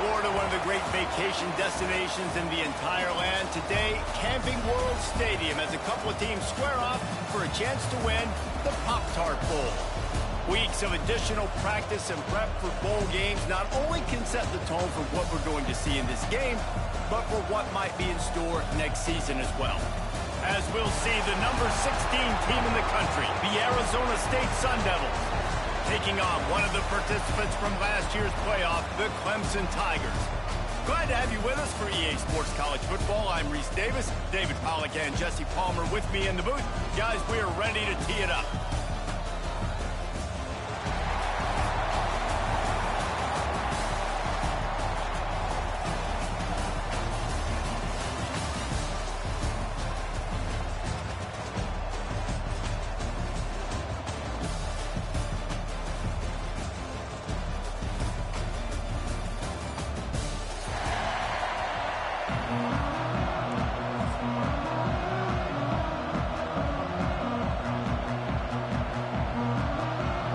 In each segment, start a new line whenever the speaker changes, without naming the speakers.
Florida, one of the great vacation destinations in the entire land. Today, Camping World Stadium as a couple of teams square off for a chance to win the Pop-Tart Bowl. Weeks of additional practice and prep for bowl games not only can set the tone for what we're going to see in this game, but for what might be in store next season as well. As we'll see the number 16 team in the country, the Arizona State Sun Devils, taking on one of the participants from last year's playoff, the Clemson Tigers. Glad to have you with us for EA Sports College Football. I'm Reese Davis, David Pollack and Jesse Palmer with me in the booth. Guys, we are ready to tee it up.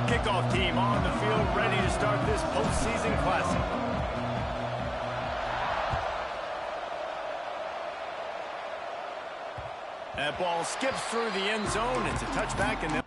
Kickoff team on the field, ready to start this postseason classic. That ball skips through the end zone. It's a touchback, and then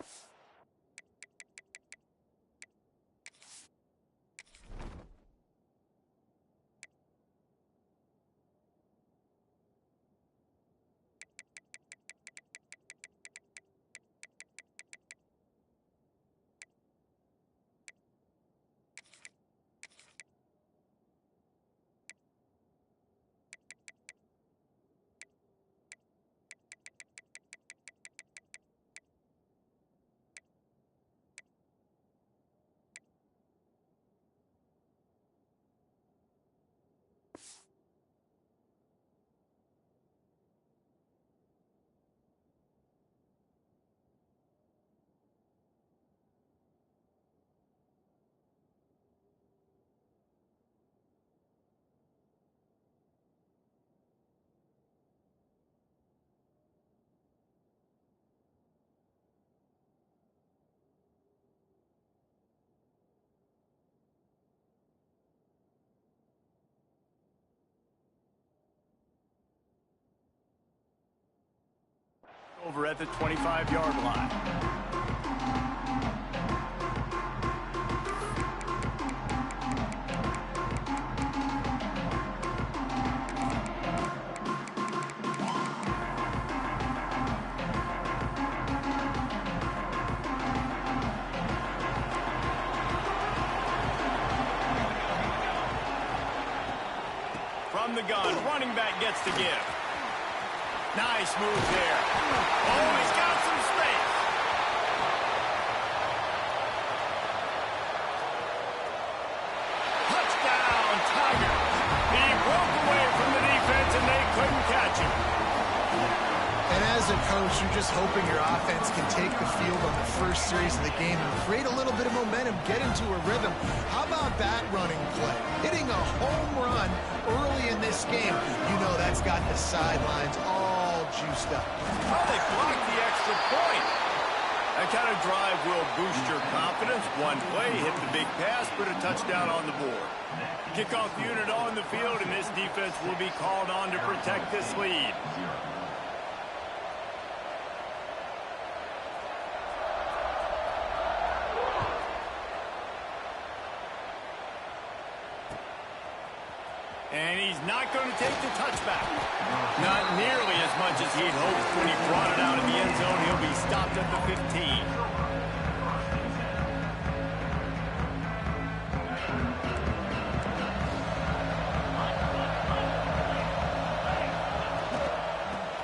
over at the 25-yard line. From the gun, running back gets to give. Nice move there. Oh, he's got some space. Touchdown, Tigers. He broke away from the defense, and they couldn't catch him.
And as a coach, you're just hoping your offense can take the field on the first series of the game and create a little bit of momentum, get into a rhythm. How about that running play? Hitting a home run early in this game. You know that's got the sidelines all juiced up.
Oh, they blocked the extra point. That kind of drive will boost your confidence. One play, hit the big pass, put a touchdown on the board. Kickoff unit on the field, and this defense will be called on to protect this lead. And he's not going to take the touchback. Not nearly as much as he'd hoped when he brought it out in the end zone. He'll be stopped at the 15.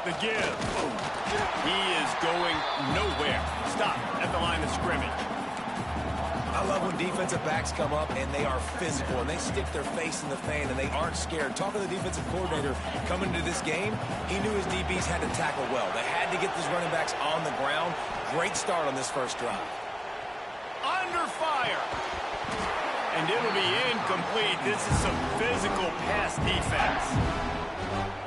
The give. He is going nowhere. Stop at the line of scrimmage.
I love when defensive backs come up and they are physical and they stick their face in the fan and they aren't scared. Talking to the defensive coordinator coming into this game, he knew his DBs had to tackle well. They had to get these running backs on the ground. Great start on this first drive.
Under fire. And it'll be incomplete. This is some physical pass defense.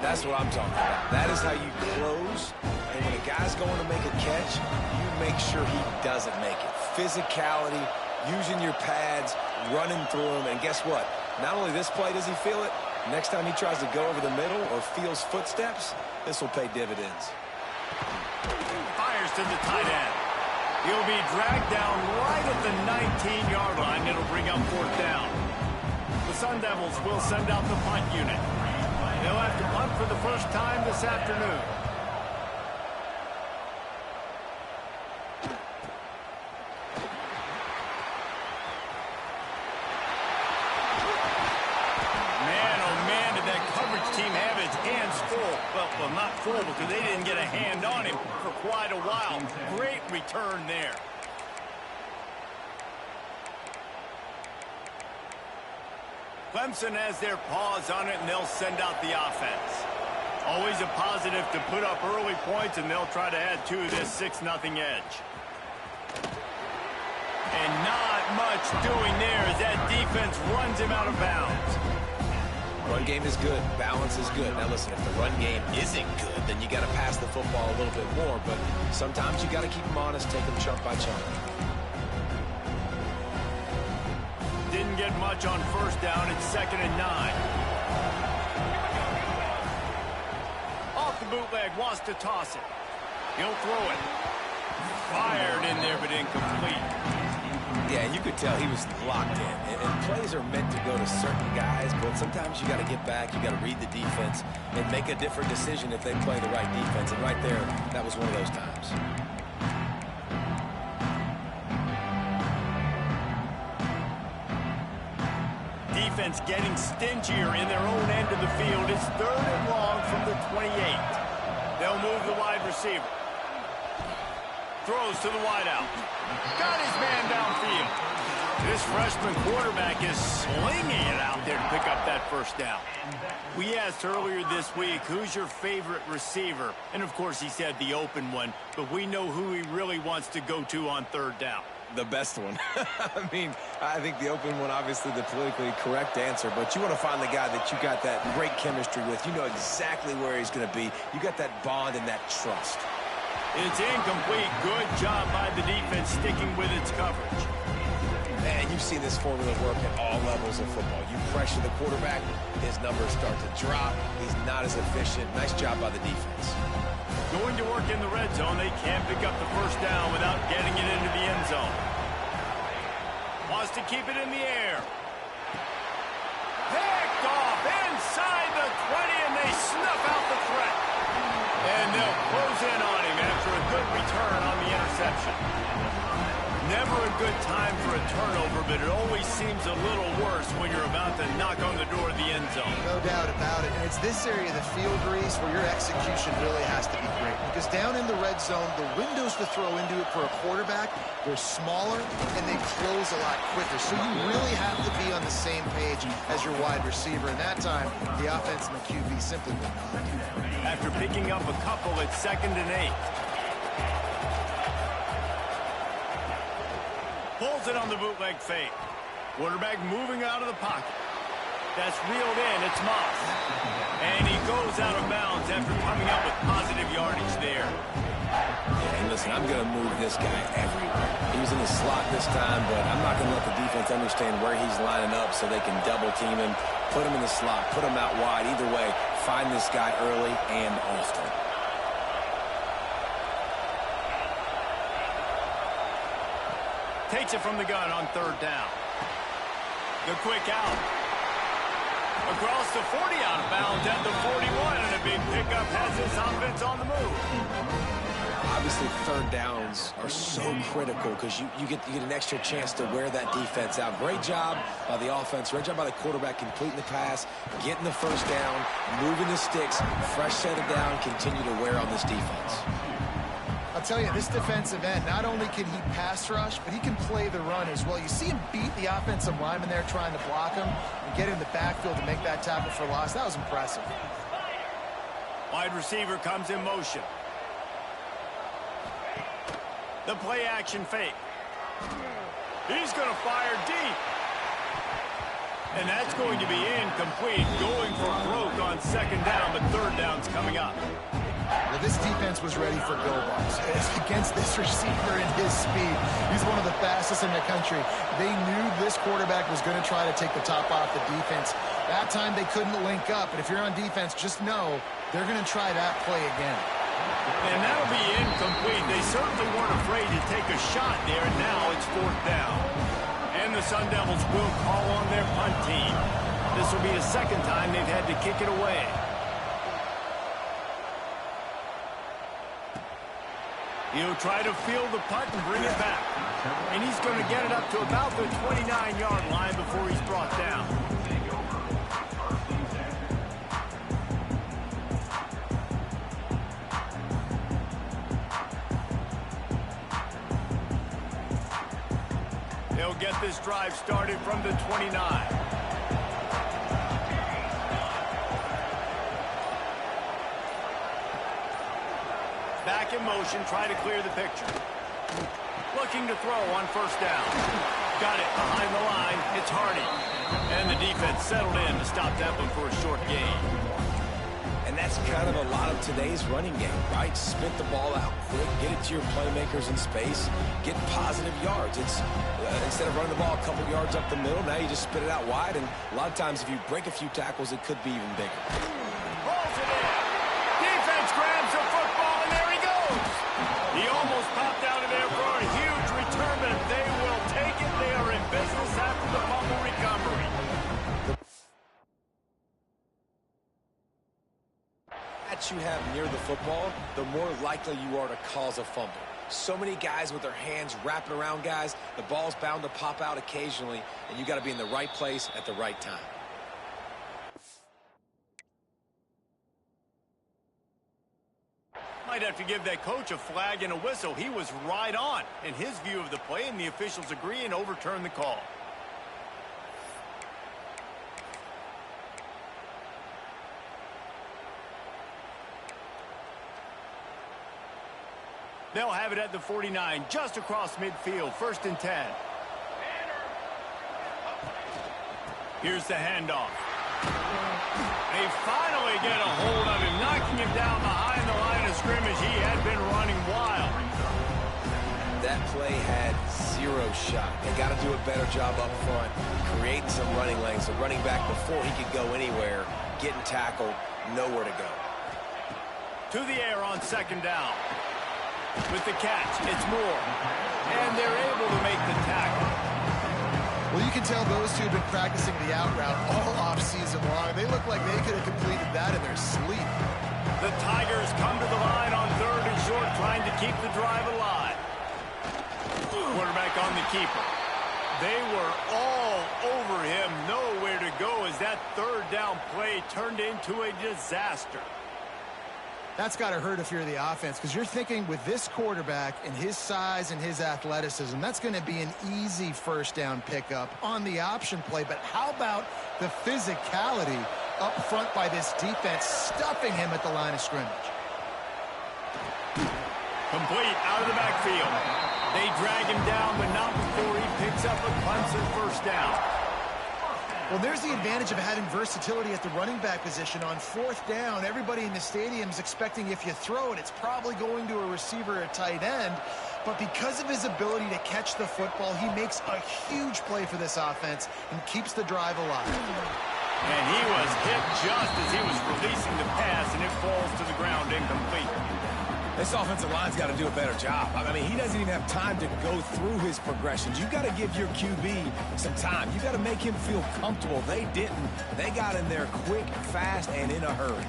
That's what I'm talking about. That is how you close. And when a guy's going to make a catch, you make sure he doesn't make it. Physicality, using your pads, running through them, and guess what? Not only this play does he feel it, next time he tries to go over the middle or feels footsteps, this will pay dividends.
Fires to the tight end. He'll be dragged down right at the 19-yard line. It'll bring up 4th down. The Sun Devils will send out the punt unit. They'll have to punt for the first time this afternoon. Team have its hands full. Well, not full because they didn't get a hand on him for quite a while. Great return there. Clemson has their paws on it, and they'll send out the offense. Always a positive to put up early points, and they'll try to add to this 6-0 edge. And not much doing there as that defense runs him out of bounds.
Run game is good. Balance is good. Now listen, if the run game isn't good, then you got to pass the football a little bit more. But sometimes you got to keep them honest, take them chunk by chunk.
Didn't get much on 1st down. It's 2nd and 9. Off the bootleg, wants to toss it. He'll throw it. Fired in there, but incomplete.
Yeah, you could tell he was locked in. And plays are meant to go to certain guys, but sometimes you got to get back, you got to read the defense, and make a different decision if they play the right defense. And right there, that was one of those times.
Defense getting stingier in their own end of the field. It's 3rd and long from the 28. They'll move the wide receiver. Throws to the wideout. Got his man downfield. This freshman quarterback is slinging it out there to pick up that 1st down. We asked earlier this week, who's your favorite receiver? And, of course, he said the open one, but we know who he really wants to go to on 3rd down.
The best one. I mean, I think the open one, obviously the politically correct answer, but you want to find the guy that you got that great chemistry with. You know exactly where he's going to be. You got that bond and that trust.
It's incomplete. Good job by the defense sticking with its coverage.
Man, you've seen this formula work at all levels of football. You pressure the quarterback, his numbers start to drop. He's not as efficient. Nice job by the defense.
Going to work in the red zone. They can't pick up the 1st down without getting it into the end zone. Wants to keep it in the air. Picked off inside the 20, and they snuff out the threat. And they'll close in on him after a good return on the interception. Never a good time for a turnover, but it always seems a little worse when you're about to knock on the door of the end zone.
No doubt about it. And it's this area of the field, Reese, where your execution really has to be great. Because down in the red zone, the windows to throw into it for a quarterback, they're smaller and they close a lot quicker. So you really have to be on the same page as your wide receiver. And that time, the offense and the QB simply would not.
After picking up a couple, it's 2nd and 8. Pulls it on the bootleg fake. Quarterback moving out of the pocket. That's reeled in. It's Moss. And he goes out of bounds after coming up with positive yardage there.
Yeah, and listen, I'm going to move this guy everywhere. He was in the slot this time, but I'm not going to let the defense understand where he's lining up so they can double team him, put him in the slot, put him out wide. Either way, find this guy early and often.
Takes it from the gun on 3rd down. The quick out. Across the 40, out of bounds at the 41, and a big pickup has this offense on the move.
Obviously, 3rd downs are so critical because you get an extra chance to wear that defense out. Great job by the offense. Great job by the quarterback completing the pass, getting the 1st down, moving the sticks, fresh set it down, continue to wear on this defense.
I'll tell you, this defensive end, not only can he pass rush, but he can play the run as well. You see him beat the offensive lineman there trying to block him and get in the backfield to make that tackle for loss. That was impressive.
Wide receiver comes in motion. The play action fake. He's going to fire deep. And that's going to be incomplete. Going for broke on 2nd down, but 3rd down's coming up.
Well, this defense defense was ready for go-balls. Against this receiver and his speed, he's one of the fastest in the country. They knew this quarterback was going to try to take the top off the defense. That time they couldn't link up, but if you're on defense, just know they're going to try that play again.
And that'll be incomplete. They certainly weren't afraid to take a shot there, and now it's 4th down. And the Sun Devils will call on their punt team. This will be the second time they've had to kick it away. He'll try to field the punt and bring it back. And he's going to get it up to about the 29-yard line before he's brought down. They'll get this drive started from the 29. Back in motion, try to clear the picture. Looking to throw on 1st down. Got it behind the line. It's Hardy. And the defense settled in to stop that one for a short gain.
And that's kind of a lot of today's running game, right? Spit the ball out quick, get it to your playmakers in space, get positive yards. It's instead of running the ball a couple yards up the middle, now you just spit it out wide, and a lot of times if you break a few tackles, it could be even bigger.
Rolls it in. Defense grabs the football, and there he goes. He almost popped out of there for a huge return, but they will take it. They are in business after the fumble recovery.
You have near the football, the more likely you are to cause a fumble. So many guys with their hands wrapping around guys, the ball's bound to pop out occasionally, and you got to be in the right place at the right time.
Might have to give that coach a flag and a whistle. He was right on in his view of the play, and the officials agree and overturn the call. They'll have it at the 49, just across midfield, 1st and 10. Here's the handoff. They finally get a hold of him, knocking him down behind the line of scrimmage. He had been running wild.
That play had 0 shot. They got to do a better job up front, creating some running lanes. The running back, before he could go anywhere, getting tackled, nowhere to go.
To the air on 2nd down. With the catch, it's Moore. And they're able to make the tackle.
Well, you can tell those two have been practicing the out route all off-season long. They look like they could have completed that in their sleep.
The Tigers come to the line on 3rd and short, trying to keep the drive alive. Quarterback on the keeper. They were all over him, nowhere to go as that 3rd down play turned into a disaster.
That's got to hurt if you're the offense, because you're thinking with this quarterback and his size and his athleticism, that's going to be an easy 1st down pickup on the option play. But how about the physicality up front by this defense, stuffing him at the line of scrimmage?
Complete out of the backfield. They drag him down, but not before he picks up a Clemson 1st down.
Well, there's the advantage of having versatility at the running back position. On 4th down, everybody in the stadium is expecting if you throw it, it's probably going to a receiver or a tight end. But because of his ability to catch the football, he makes a huge play for this offense and keeps the drive alive.
And he was hit just as he was releasing the pass, and it falls to the ground incomplete.
This offensive line's got to do a better job. I mean, he doesn't even have time to go through his progressions. You've got to give your QB some time. You've got to make him feel comfortable. They didn't. They got in there quick, fast, and in a hurry.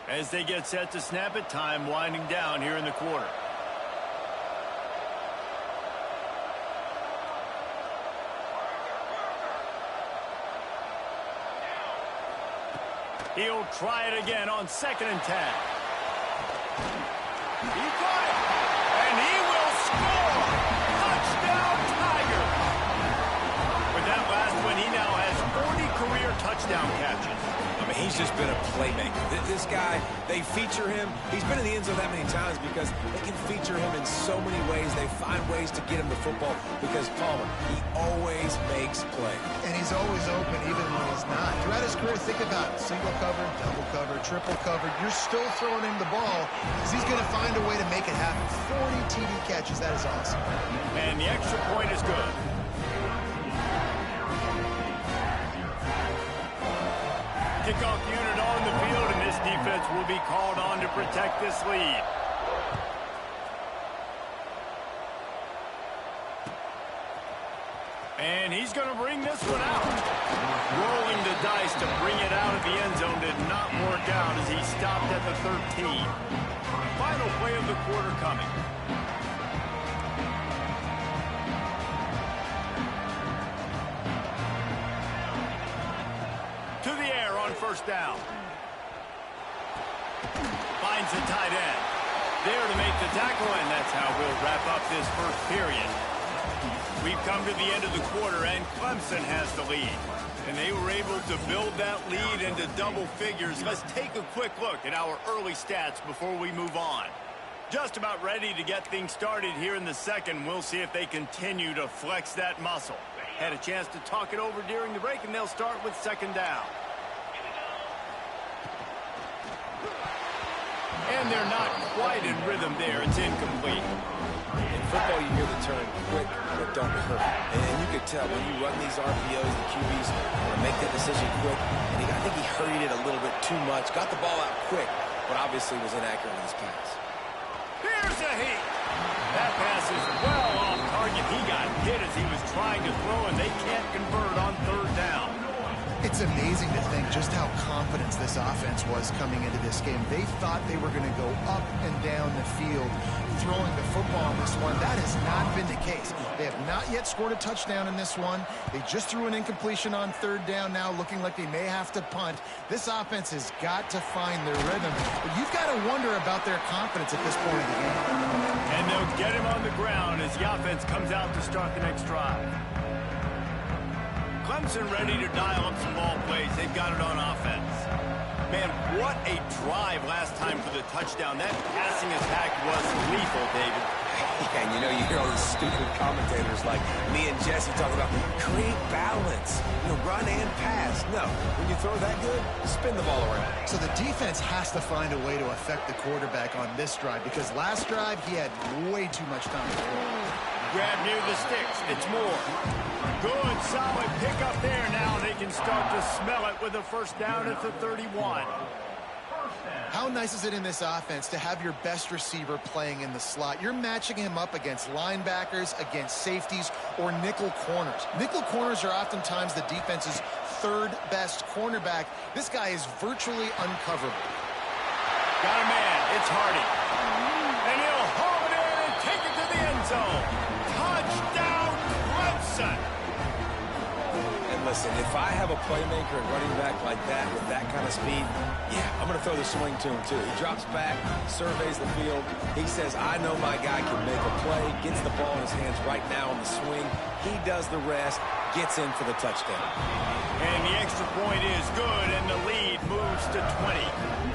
As they get set to snap it, time winding down here in the quarter. He'll try it again on 2nd and 10. He got it, and he will score. Touchdown, Tiger. With that last one, he now has 40 career touchdown catches.
I mean, he's has just been a playmaker. This guy, they feature him. He's been in the end zone that many times because they can feature him in so many ways. They find ways to get him the football because Palmer, he always makes plays.
And he's always open even when he's not. Throughout his career, think about it. Single cover, double cover, triple cover. You're still throwing him the ball because he's going to find a way to make it happen. 40 TD catches. That is awesome.
And the extra point is good. Kickoff unit on the field, and this defense will be called on to protect this lead. And he's going to bring this one out. Rolling the dice to bring it out of the end zone did not work out as he stopped at the 13. Final play of the quarter coming. To the air on first down. Finds the tight end. There to make the tackle, and that's how we'll wrap up this first period. We've come to the end of the quarter, and Clemson has the lead. And they were able to build that lead into double figures. Let's take a quick look at our early stats before we move on. Just about ready to get things started here in the second. We'll see if they continue to flex that muscle. Had a chance to talk it over during the break, and they'll start with second down. And they're not quite in rhythm there. It's incomplete.
In football, you hear the term quick but don't hurt. And you could tell when you run these RPOs, the QBs want to make that decision quick. And I think he hurried it a little bit too much. Got the ball out quick, but obviously was inaccurate in his pass.
Here's a hit. That pass is well off target. He got hit as he was trying to throw, and they can't convert on third down.
It's amazing to think just how confident this offense was coming into this game. They thought they were going to go up and down the field throwing the football in this one. That has not been the case. They have not yet scored a touchdown in this one. They just threw an incompletion on third down now, looking like they may have to punt. This offense has got to find their rhythm. But you've got to wonder about their confidence at this point in the game.
And they'll get him on the ground as the offense comes out to start the next drive. Clemson ready to dial up some ball plays. They've got it on offense. Man, what a drive last time for the touchdown. That passing attack was lethal, David.
Yeah, and you know, you hear all these stupid commentators like me and Jesse talk about create balance, run and pass. No, when you throw that good, spin the ball around.
So the defense has to find a way to affect the quarterback on this drive because last drive he had way too much time to throw.
Grab near the sticks. It's more. Good, solid pickup there. Now they can start to smell it with a first down at the 31.
How nice is it in this offense to have your best receiver playing in the slot? You're matching him up against linebackers, against safeties, or nickel corners. Nickel corners are oftentimes the defense's third best cornerback. This guy is virtually uncoverable.
Got a man. It's Hardy. And he'll haul it in and take it to the end zone. Touchdown, Clemson.
Listen, if I have a playmaker and running back like that with that kind of speed, yeah, I'm going to throw the swing to him too. He drops back, surveys the field. He says, I know my guy can make a play, gets the ball in his hands right now on the swing. He does the rest, gets in for the touchdown.
And the extra point is good, and the lead moves to 20.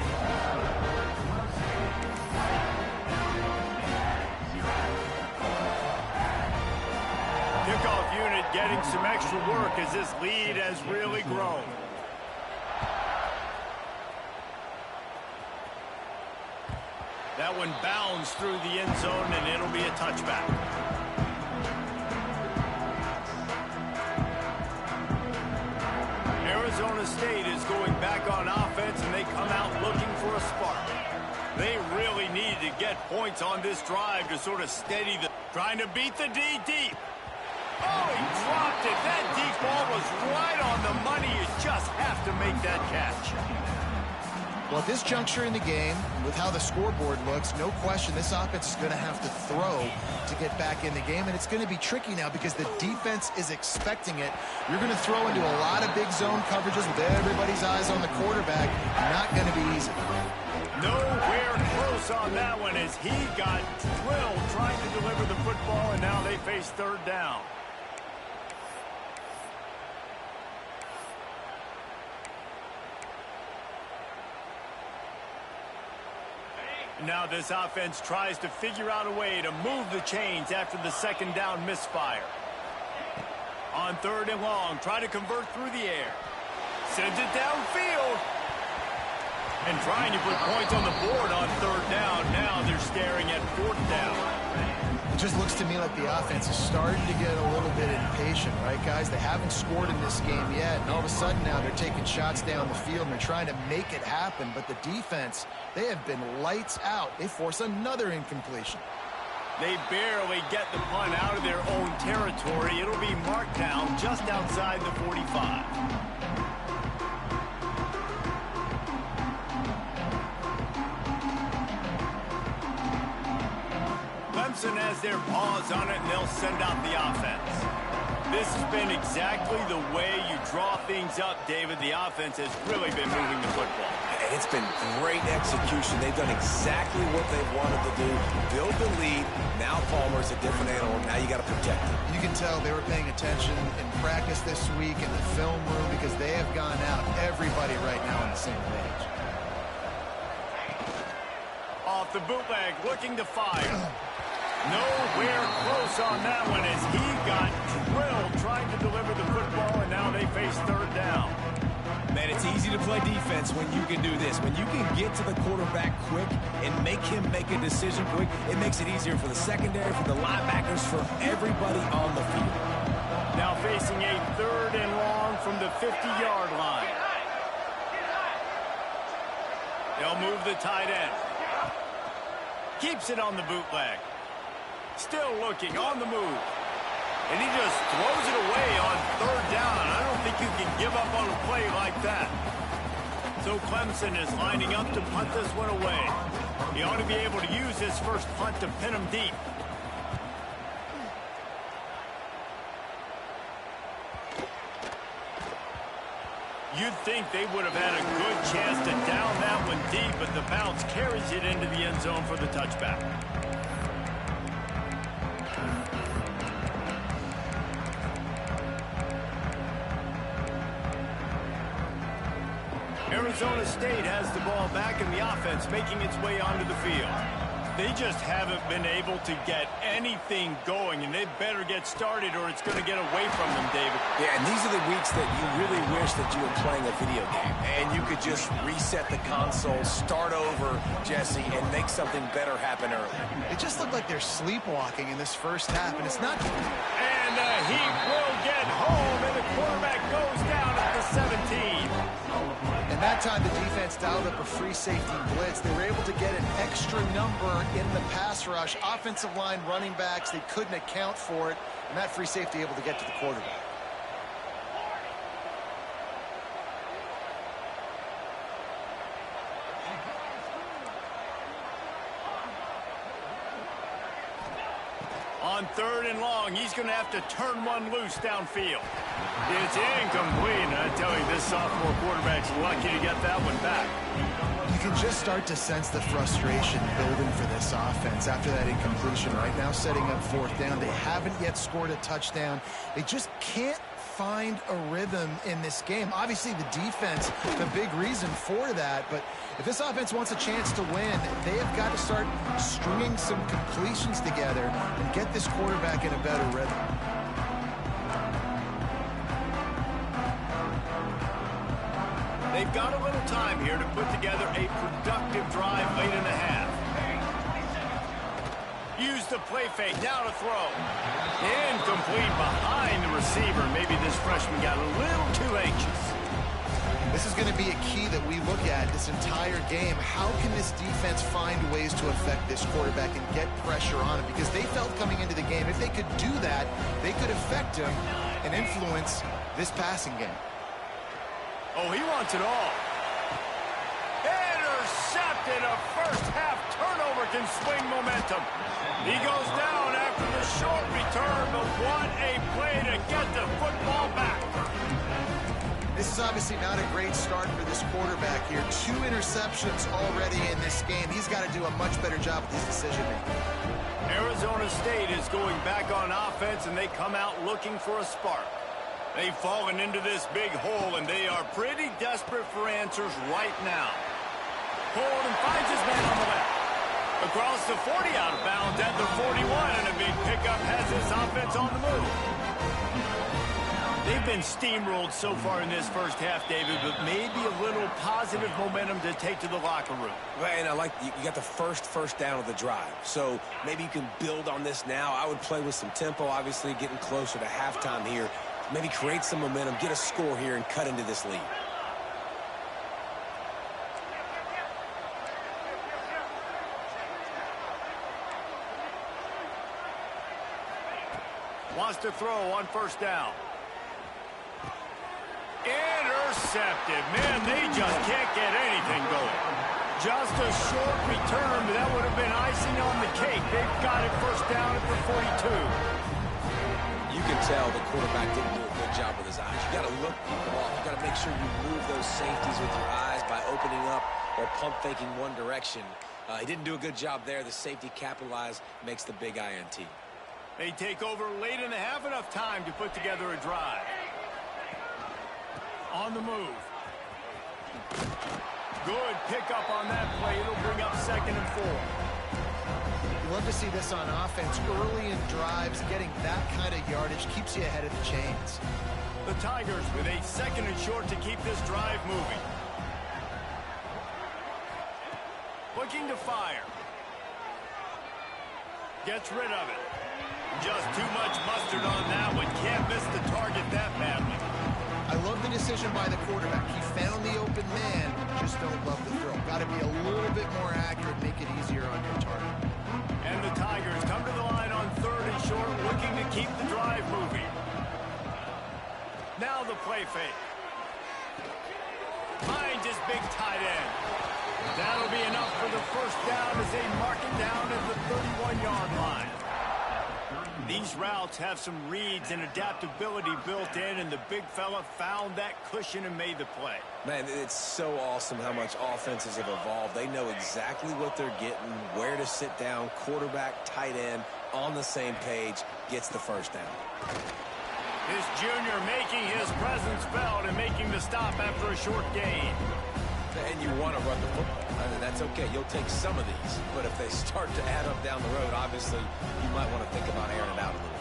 Kickoff unit getting some extra work as this lead has really grown. That one bounds through the end zone, and it'll be a touchback. Arizona State is going back on offense, and they come out looking for a spark. They really need to get points on this drive to sort of steady the... Trying to beat the D deep. Oh, he dropped it. That deep ball was right on the money. You just have to make that catch.
Well, at this juncture in the game, with how the scoreboard looks, no question this offense is going to have to throw to get back in the game, and it's going to be tricky now because the defense is expecting it. You're going to throw into a lot of big zone coverages with everybody's eyes on the quarterback. Not going to be easy.
Nowhere close on that one as he got drilled trying to deliver the football, and now they face third down. Now this offense tries to figure out a way to move the chains after the second down misfire. On 3rd and long, try to convert through the air. Sends it downfield. And trying to put points on the board on 3rd down. Now they're staring at 4th down.
It just looks to me like the offense is starting to get a little bit impatient, right, guys? They haven't scored in this game yet, and all of a sudden now they're taking shots down the field and they're trying to make it happen. But the defense, they have been lights out. They force another incompletion.
They barely get the punt out of their own territory. It'll be marked down just outside the 45. Clemson has their paws on it, and they'll send out the offense. This has been exactly the way you draw things up, David. The offense has really been moving the football.
It's been great execution. They've done exactly what they wanted to do. Build the lead. Now Palmer's a different animal. Now you got to protect him.
You can tell they were paying attention in practice this week in the film room because they have gone out, everybody right now on the same page.
Off the bootleg, looking to fire. Nowhere close on that one as he got drilled trying to deliver the football, and now they face 3rd down.
Man, it's easy to play defense when you can do this. When you can get to the quarterback quick and make him make a decision quick, it makes it easier for the secondary, for the linebackers, for everybody on the field.
Now facing a 3rd and long from the 50-yard line. They'll move the tight end. Keeps it on the bootleg. Still looking on the move. And he just throws it away on 3rd down. I don't think you can give up on a play like that. So Clemson is lining up to punt this one away. He ought to be able to use his first punt to pin him deep. You'd think they would have had a good chance to down that one deep, but the bounce carries it into the end zone for the touchback. Arizona State has the ball back in the offense, making its way onto the field. They just haven't been able to get anything going, and they better get started or it's going to get away from them, David.
Yeah, and these are the weeks that you really wish that you were playing a video game, and you could just reset the console, start over, Jesse, and make something better happen early.
It just looked like they're sleepwalking in this first half, and it's not...
And he will get home, and the quarterback goes down at the 17.
And that time the defense dialed up a free safety blitz. They were able to get an extra number in the pass rush. Offensive line, running backs, they couldn't account for it. And that free safety able to get to the quarterback.
On 3rd and long, he's going to have to turn one loose downfield. It's incomplete, and I tell you, this sophomore quarterback's lucky to get that one back.
You can just start to sense the frustration building for this offense after that incompletion. Right now, setting up 4th down. They haven't yet scored a touchdown. They just can't find a rhythm in this game. Obviously, the defense, the big reason for that, but if this offense wants a chance to win, they have got to start stringing some completions together and get this quarterback in a better rhythm.
They've got a little time here to put together a productive drive late in the half. Use the play fake, now to throw. Incomplete behind the receiver. Maybe this freshman got a little too anxious.
This is going to be a key that we look at this entire game. How can this defense find ways to affect this quarterback and get pressure on him? Because they felt coming into the game, if they could do that, they could affect him and influence this passing game.
Oh, he wants it all. Intercepted. A first half turnover can swing momentum. He goes down after the short return, but what a play to get the football back.
This is obviously not a great start for this quarterback here. 2 interceptions already in this game. He's got to do a much better job with his decision-making.
Arizona State is going back on offense, and they come out looking for a spark. They've fallen into this big hole, and they are pretty desperate for answers right now. Holden finds his man on the left. Across the 40, out of bounds at the 41, and a big pickup has this offense on the move. They've been steamrolled so far in this first half, David, but maybe a little positive momentum to take to the locker room.
And I like you got the first down of the drive, so maybe you can build on this now. I would play with some tempo, obviously getting closer to halftime here. Maybe create some momentum, get a score here, and cut into this lead.
Wants to throw on first down. Intercepted. Man, they just can't get anything going. Just a short return, but that would have been icing on the cake. They've got it first down at the 42.
You can tell the quarterback didn't do a good job with his eyes. You got to look people off. You got to make sure you move those safeties with your eyes by opening up or pump faking one direction. He didn't do a good job there. The safety capitalized, makes the big INT.
They take over late in the half, enough time to put together a drive. On the move. Good pickup on that play. It'll bring up 2nd and 4.
You love to see this on offense early in drives. Getting that kind of yardage keeps you ahead of the chains.
The Tigers with a 2nd and short to keep this drive moving. Looking to fire. Gets rid of it. Just too much mustard on that one. Can't miss the target that badly.
I love the decision by the quarterback. He found the open man, just don't love the throw. Got to be a little bit more accurate, make it easier on your target.
And the Tigers come to the line on 3rd and short, looking to keep the drive moving. Now the play fake. Finds his big tight end. That'll be enough for the first down as they mark it down at the 31-yard line. These routes have some reads and adaptability built in, and the big fella found that cushion and made the play.
Man, it's so awesome how much offenses have evolved. They know exactly what they're getting, where to sit down, quarterback, tight end, on the same page, gets the first down.
This junior making his presence felt and making the stop after a short gain.
And you want to run the football. I mean, that's okay. You'll take some of these. But if they start to add up down the road, obviously, you might want to think about airing it out a little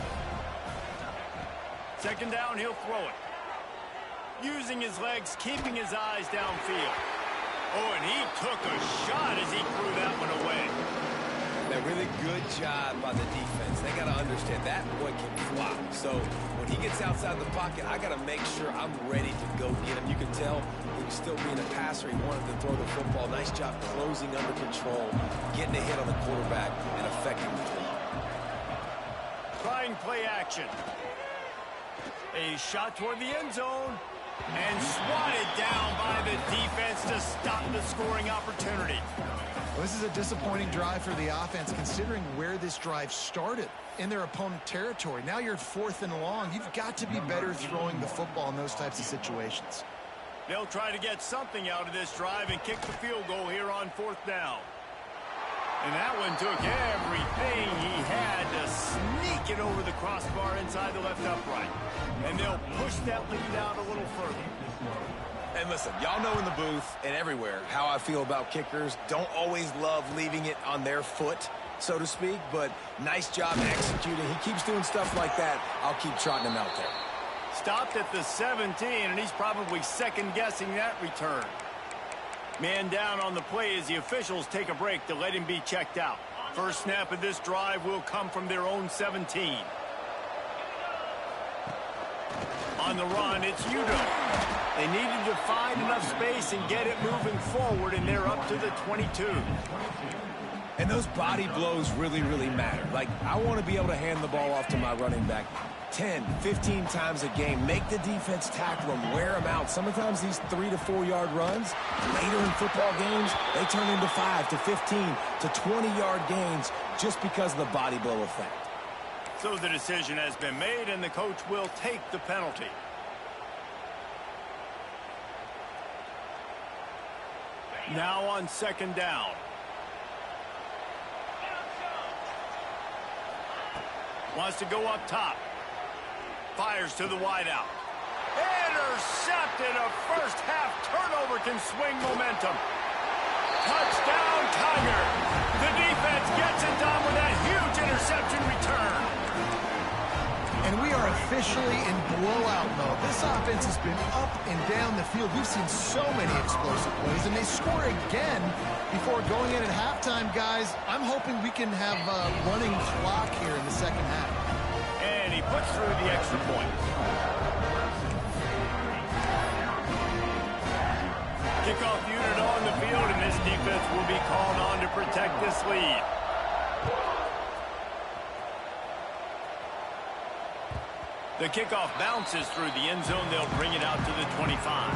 bit.
2nd down, he'll throw it. Using his legs, keeping his eyes downfield. Oh, and he took a shot as he threw that one away.
A really good job by the defense. They got to understand that boy can fly. So when he gets outside the pocket, I got to make sure I'm ready to go get him. You can tell he was still being a passer. He wanted to throw the football. Nice job closing under control, getting a hit on the quarterback, and affecting the throw.
Trying play action. A shot toward the end zone. And swatted down by the defense to stop the scoring opportunity.
Well, this is a disappointing drive for the offense, considering where this drive started in their opponent territory. Now you're 4th and long. You've got to be better throwing the football in those types of situations.
They'll try to get something out of this drive and kick the field goal here on 4th down. And that one took everything he had to sneak it over the crossbar inside the left upright. And they'll push that lead out a little further.
And listen, y'all know in the booth and everywhere how I feel about kickers. Don't always love leaving it on their foot, so to speak, but nice job executing. He keeps doing stuff like that. I'll keep trotting him out there.
Stopped at the 17, and he's probably second-guessing that return. Man down on the play as the officials take a break to let him be checked out. First snap of this drive will come from their own 17. On the run, it's Udo. They needed to find enough space and get it moving forward, and they're up to the 22.
And those body blows really, really matter. Like, I want to be able to hand the ball off to my running back 10, 15 times a game. Make the defense tackle them, wear them out. Sometimes these 3 to 4 yard runs, later in football games, they turn into 5 to 15 to 20 yard gains just because of the body blow effect.
So the decision has been made, and the coach will take the penalty. Now on 2nd down. Wants to go up top. Fires to the wideout. Intercepted. A first half turnover can swing momentum. Touchdown, Tiger. The defense gets it done with that huge interception return.
And we are officially in blowout mode. This offense has been up and down the field. We've seen so many explosive plays, and they score again before going in at halftime, guys. I'm hoping we can have a running clock here in the second half.
And he puts through the extra point. Kickoff unit on the field, and this defense will be called on to protect this lead. The kickoff bounces through the end zone. They'll bring it out to the 25.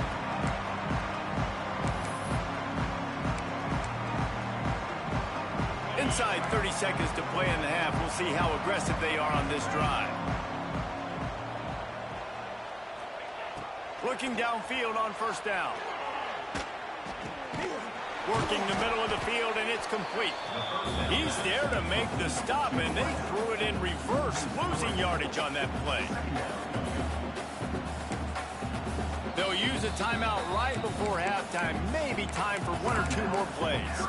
Inside 30 seconds to play in the half. We'll see how aggressive they are on this drive. Looking downfield on first down. Working the middle of the field, and it's complete. He's there to make the stop, and they threw it in reverse, losing yardage on that play. They'll use a timeout right before halftime. Maybe time for one or two more plays.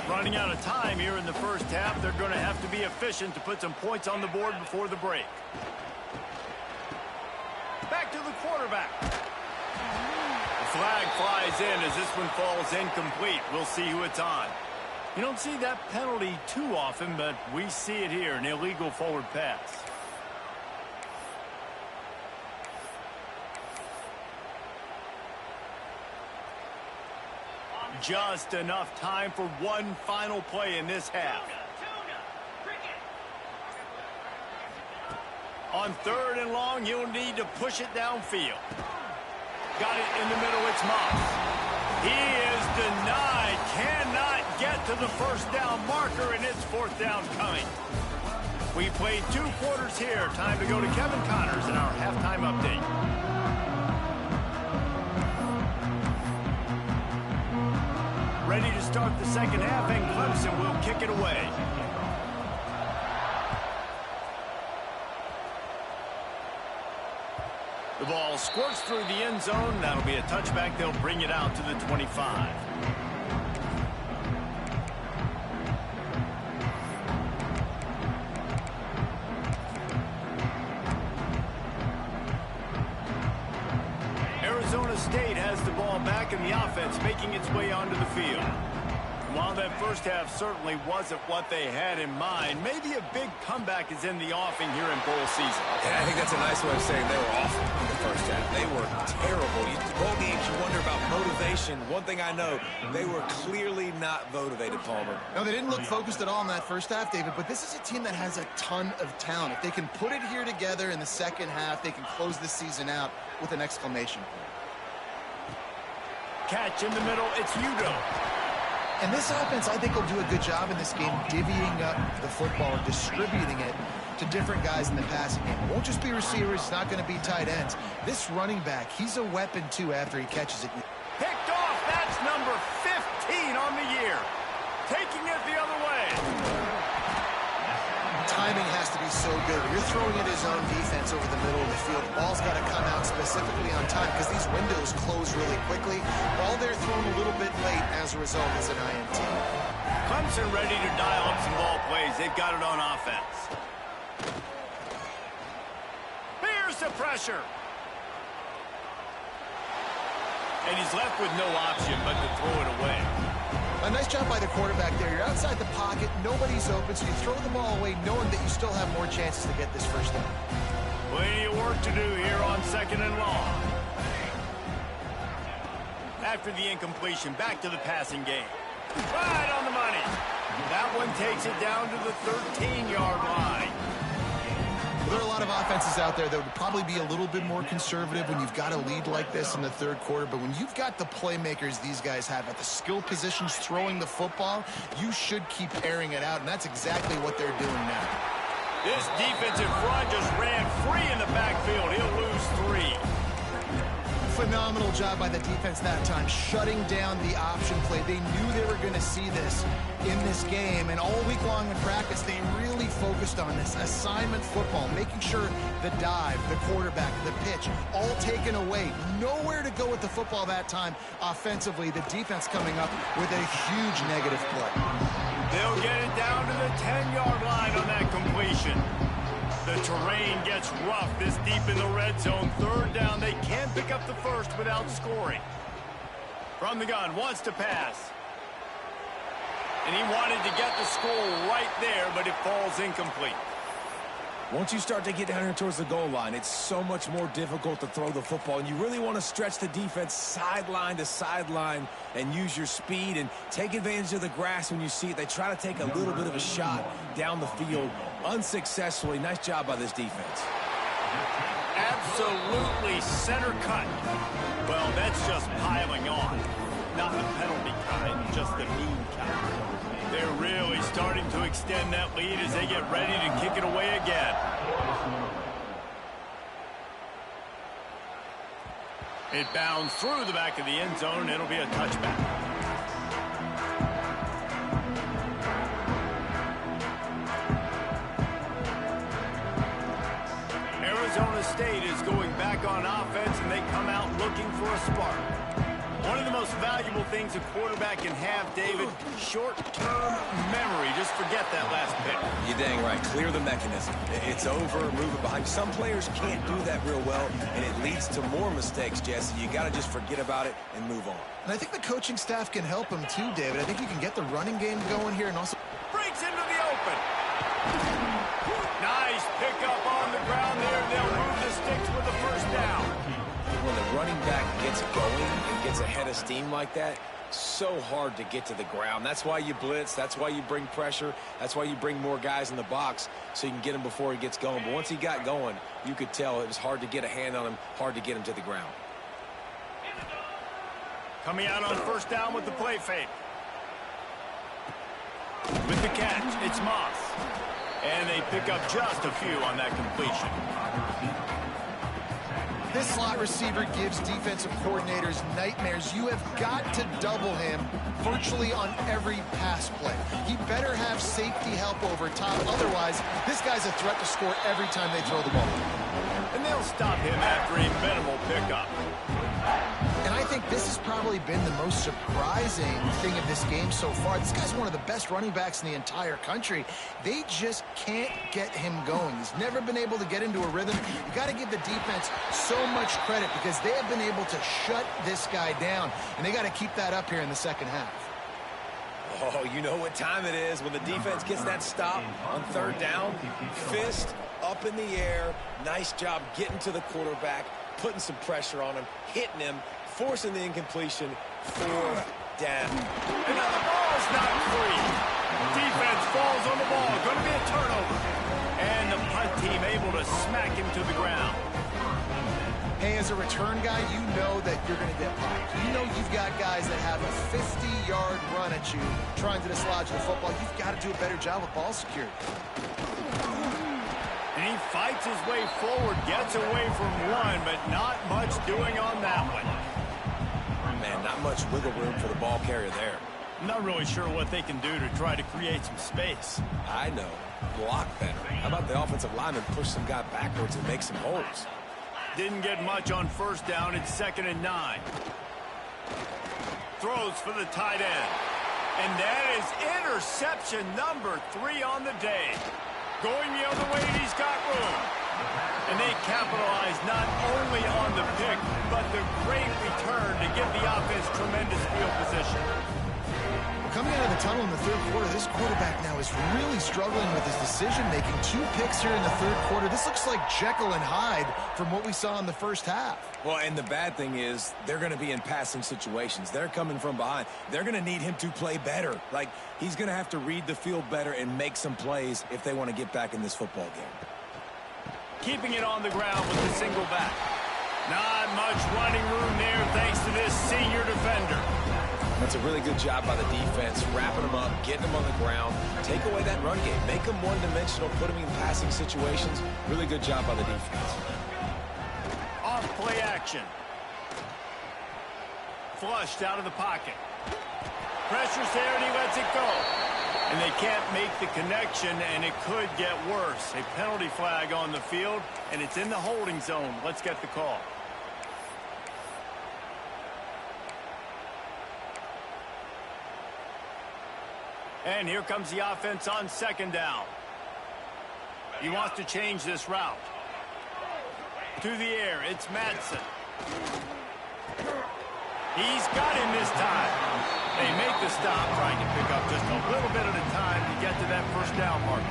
Running out of time here in the first half. They're going to have to be efficient to put some points on the board before the break. Back to the quarterback. Flag flies in as this one falls incomplete. We'll see who it's on. You don't see that penalty too often, but we see it here, an illegal forward pass. Just enough time for one final play in this half. On third and long, you'll need to push it downfield. Got it in the middle, it's Moss. He is denied, cannot get to the first down marker, and it's fourth down coming. We played 2 quarters here. Time to go to Kevin Connors in our halftime update. Ready to start the second half, and Clemson will kick it away. The ball squirts through the end zone. That'll be a touchback. They'll bring it out to the 25. Arizona State has the ball back, and the offense making its way onto the field. While that first half certainly wasn't what they had in mind, maybe a big comeback is in the offing here in bowl season.
Yeah, I think that's a nice way of saying they were awful in the first half. They were terrible. Bowl games, you wonder about motivation. One thing I know, they were clearly not motivated, Palmer.
No, they didn't look focused at all in that first half, David, but this is a team that has a ton of talent. If they can put it here together in the second half, they can close this season out with an exclamation point.
Catch in the middle, it's Udo.
And this offense, I think, will do a good job in this game divvying up the football and distributing it to different guys in the passing game. It won't just be receivers. It's not going to be tight ends. This running back, he's a weapon, too, after he catches it.
Picked off. That's number 15 on the year. Taking it the other way.
Timing has to be so good. You're throwing at his own defense over the middle of the field. The ball's got to come out specifically on time because these windows close really quickly. Ball there thrown a little bit late. As a result, it's an INT.
Clemson ready to dial up some ball plays. They've got it on offense. Here's the pressure. And he's left with no option but to throw it away.
A nice job by the quarterback there. You're outside the pocket. Nobody's open, so you throw the ball away knowing that you still have more chances to get this first down.
Plenty of work to do here on second and long. After the incompletion, back to the passing game. Right on the money. That one takes it down to the 13-yard line.
There are a lot of offenses out there that would probably be a little bit more conservative when you've got a lead like this in the third quarter. But when you've got the playmakers these guys have at the skill positions throwing the football, you should keep airing it out, and that's exactly what they're doing now.
This defensive front just ran free in the backfield. He'll lose 3.
Phenomenal job by the defense that time, shutting down the option play. They knew they were going to see this in this game, and all week long in practice, they really focused on this assignment football, making sure the dive, the quarterback, the pitch, all taken away. Nowhere to go with the football that time offensively. The defense coming up with a huge negative play.
They'll get it down to the 10-yard line on that completion. The terrain gets rough this deep in the red zone. Third down, they can't pick up the first without scoring. From the gun, wants to pass. And he wanted to get the score right there, but it falls incomplete.
Once you start to get down here towards the goal line, it's so much more difficult to throw the football, and you really want to stretch the defense sideline to sideline and use your speed and take advantage of the grass when you see it. They try to take a little bit of a shot down the field unsuccessfully. Nice job by this defense.
Absolutely center cut. Well, that's just piling on. Not the penalty kind, just the mean kind. They're really starting to extend that lead as they get ready to kick it away again. It bounds through the back of the end zone, and it'll be a touchback. Arizona State is going back on offense, and they come out looking for a spark. One of the most valuable things a quarterback can have, David, short-term memory. Just forget that last pick.
You're dang right. Clear the mechanism. It's over, move it behind. Some players can't do that real well, and it leads to more mistakes, Jesse. You got to just forget about it and move on.
And I think the coaching staff can help him too, David. I think you can get the running game going here and also...
Breaks into the open. Nice pickup on the ground there. They'll move the sticks with the first down.
When the running back gets going and gets ahead of steam like that, so hard to get to the ground. That's why you blitz. That's why you bring pressure. That's why you bring more guys in the box so you can get him before he gets going. But once he got going, you could tell it was hard to get a hand on him, hard to get him to the ground.
Coming out on first down with the play fake. With the catch, it's Moss. And they pick up just a few on that completion.
This slot receiver gives defensive coordinators nightmares. You have got to double him virtually on every pass play. He better have safety help over top. Otherwise, this guy's a threat to score every time they throw the ball.
And they'll stop him after a minimal pickup.
And I think this has probably been the most surprising thing of this game so far. This guy's one of the best running backs in the entire country. They just can't get him going. He's never been able to get into a rhythm. You got to give the defense so much credit because they have been able to shut this guy down. And they got to keep that up here in the second half.
Oh, you know what time it is when the defense gets that stop on third down. Fist up in the air. Nice job getting to the quarterback, putting some pressure on him, hitting him, forcing the incompletion. Fourth down.
And now the ball's not free. Defense falls on the ball. Going to be a turnover. And the punt team able to smack him to the ground.
Hey, as a return guy, you know that you're going to get popped. You know you've got guys that have a 50-yard run at you trying to dislodge the football. You've got to do a better job with ball security.
And he fights his way forward, gets away from one, but not much doing on that one.
Man, not much wiggle room for the ball carrier there.
I'm not really sure what they can do to try to create some space.
I know. Block better. How about the offensive lineman push some guy backwards and make some holes?
Didn't get much on first down. It's 2nd and 9. Throws for the tight end. And that is interception number 3 on the day. Going the other way, and he's got room. And they capitalize not only on the pick, but the great return to give the offense tremendous field position.
Coming out of the tunnel in the third quarter, this quarterback now is really struggling with his decision-making. 2 picks here in the third quarter. This looks like Jekyll and Hyde from what we saw in the first half.
Well, and the bad thing is they're going to be in passing situations. They're coming from behind. They're going to need him to play better. Like, he's going to have to read the field better and make some plays if they want to get back in this football game.
Keeping it on the ground with the single back. Not much running room there thanks to this senior defender.
That's a really good job by the defense, wrapping them up, getting them on the ground, take away that run game, make them one-dimensional, put them in passing situations. Really good job by the defense.
Off play action. Flushed out of the pocket. Pressure's there, and he lets it go. And they can't make the connection, and it could get worse. A penalty flag on the field, and it's in the holding zone. Let's get the call. And here comes the offense on second down. He wants to change this route. To the air, it's Madsen. He's got him this time. They make the stop, trying to pick up just a little bit at a time to get to that first down mark.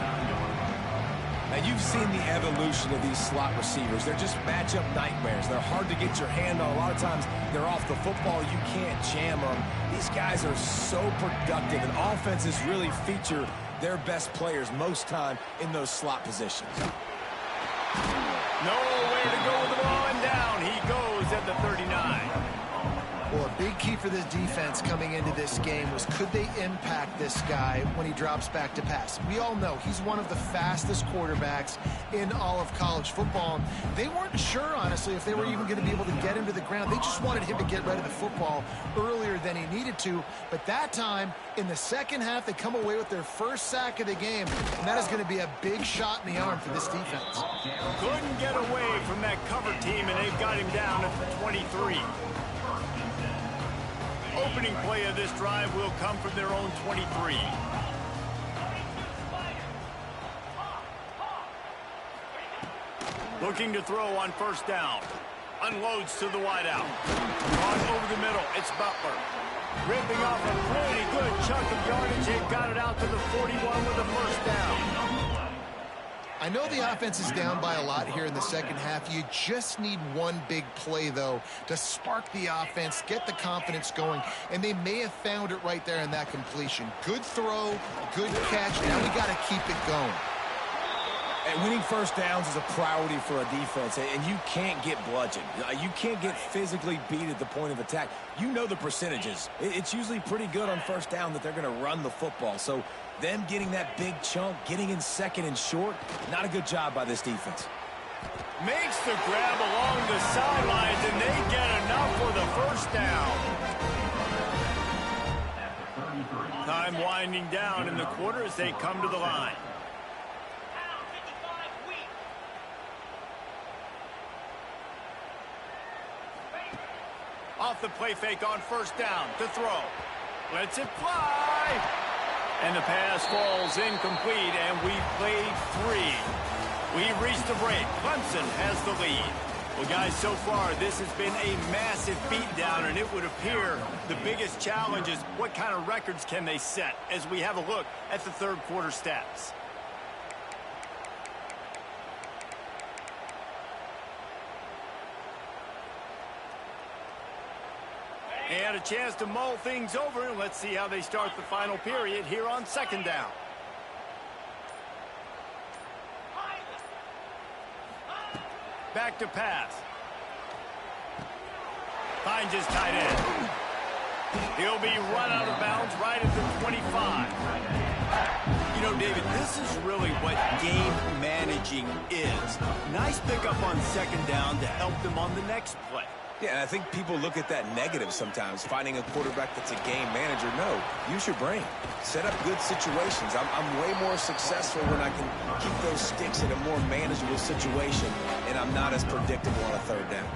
Now, you've seen the evolution of these slot receivers. They're just matchup nightmares. They're hard to get your hand on. A lot of times, they're off the football. You can't jam them. These guys are so productive, and offenses really feature their best players most time in those slot positions.
Nowhere to go with the ball, and down he goes at the 39.
Well, a big key for this defense coming into this game was, could they impact this guy when he drops back to pass? We all know he's one of the fastest quarterbacks in all of college football. They weren't sure, honestly, if they were even going to be able to get him to the ground. They just wanted him to get rid of the football earlier than he needed to. But that time, in the second half, they come away with their first sack of the game, and that is going to be a big shot in the arm for this defense.
Couldn't get away from that cover team, and they've got him down at the 23. Opening play of this drive will come from their own 23. Looking to throw on first down. Unloads to the wideout. On over the middle, it's Butler. Ripping off a pretty good chunk of yardage. They got it out to the 41 with a first down.
I know the offense is down by a lot here in the second half. You just need one big play, though, to spark the offense, get the confidence going, and they may have found it right there in that completion. Good throw, good catch. Now we got to keep it going.
And winning first downs is a priority for a defense, and you can't get bludgeoned. You can't get physically beat at the point of attack. You know the percentages. It's usually pretty good on first down that they're going to run the football. So them getting that big chunk, getting in second and short, not a good job by this defense.
Makes the grab along the sidelines, and they get enough for the first down. Time winding down in the quarter as they come to the line. Off the play fake on first down to throw. Lets it fly. And the pass falls incomplete, and we've played 3. We've reached the break. Clemson has the lead. Well, guys, so far this has been a massive beatdown, and it would appear the biggest challenge is what kind of records can they set as we have a look at the third quarter stats. And a chance to mull things over. Let's see how they start the final period here on second down. Back to pass. Finds his tight end. He'll be run out of bounds right at the 25. You know, David, this is really what game managing is. Nice pickup on second down to help them on the next play.
Yeah, and I think people look at that negative sometimes, finding a quarterback that's a game manager. No, use your brain. Set up good situations. I'm way more successful when I can keep those sticks in a more manageable situation, and I'm not as predictable on a third down.